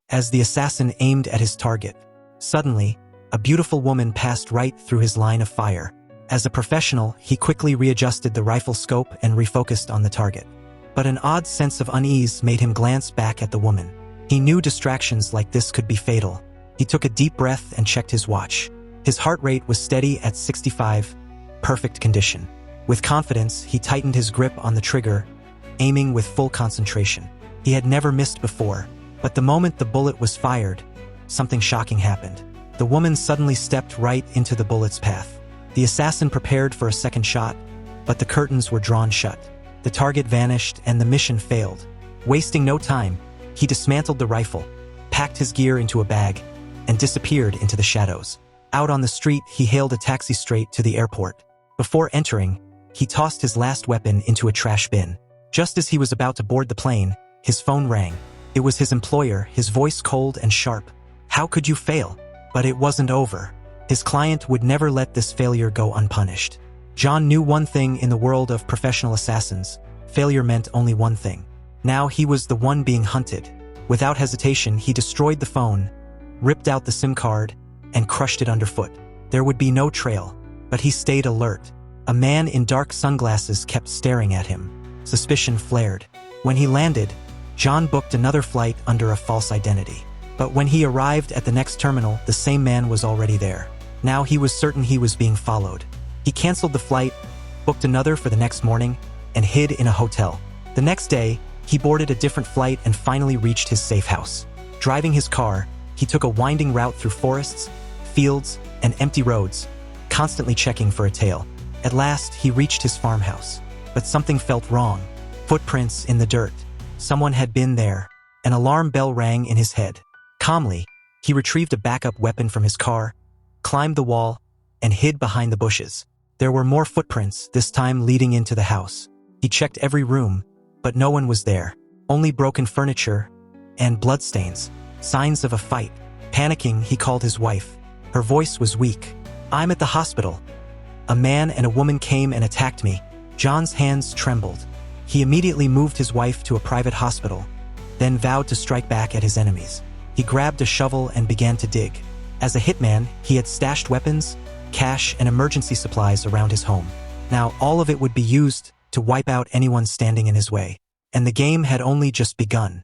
as the assassin aimed at his target. Suddenly, a beautiful woman passed right through his line of fire. As a professional, he quickly readjusted the rifle scope and refocused on the target. But an odd sense of unease made him glance back at the woman. He knew distractions like this could be fatal. He took a deep breath and checked his watch. His heart rate was steady at 65, perfect condition. With confidence, he tightened his grip on the trigger, aiming with full concentration. He had never missed before, but the moment the bullet was fired, something shocking happened. The woman suddenly stepped right into the bullet's path. The assassin prepared for a second shot, but the curtains were drawn shut. The target vanished and the mission failed. Wasting no time, he dismantled the rifle, packed his gear into a bag, and disappeared into the shadows. Out on the street, he hailed a taxi straight to the airport. Before entering, he tossed his last weapon into a trash bin. Just as he was about to board the plane, his phone rang. It was his employer, his voice cold and sharp. "How could you fail?" But it wasn't over. His client would never let this failure go unpunished. John knew one thing in the world of professional assassins. Failure meant only one thing. Now he was the one being hunted. Without hesitation, he destroyed the phone, ripped out the SIM card, and crushed it underfoot. There would be no trail, but he stayed alert. A man in dark sunglasses kept staring at him. Suspicion flared. When he landed, John booked another flight under a false identity. But when he arrived at the next terminal, the same man was already there. Now he was certain he was being followed. He canceled the flight, booked another for the next morning, and hid in a hotel. The next day, he boarded a different flight and finally reached his safe house. Driving his car, he took a winding route through forests, fields, and empty roads, constantly checking for a tail. At last, he reached his farmhouse. But something felt wrong. Footprints in the dirt. Someone had been there. An alarm bell rang in his head. Calmly, he retrieved a backup weapon from his car, climbed the wall, and hid behind the bushes. There were more footprints, this time leading into the house. He checked every room, but no one was there. Only broken furniture and bloodstains, signs of a fight. Panicking, he called his wife. Her voice was weak. "I'm at the hospital. A man and a woman came and attacked me." John's hands trembled. He immediately moved his wife to a private hospital, then vowed to strike back at his enemies. He grabbed a shovel and began to dig. As a hitman, he had stashed weapons, cash, and emergency supplies around his home. Now all of it would be used to wipe out anyone standing in his way. And the game had only just begun.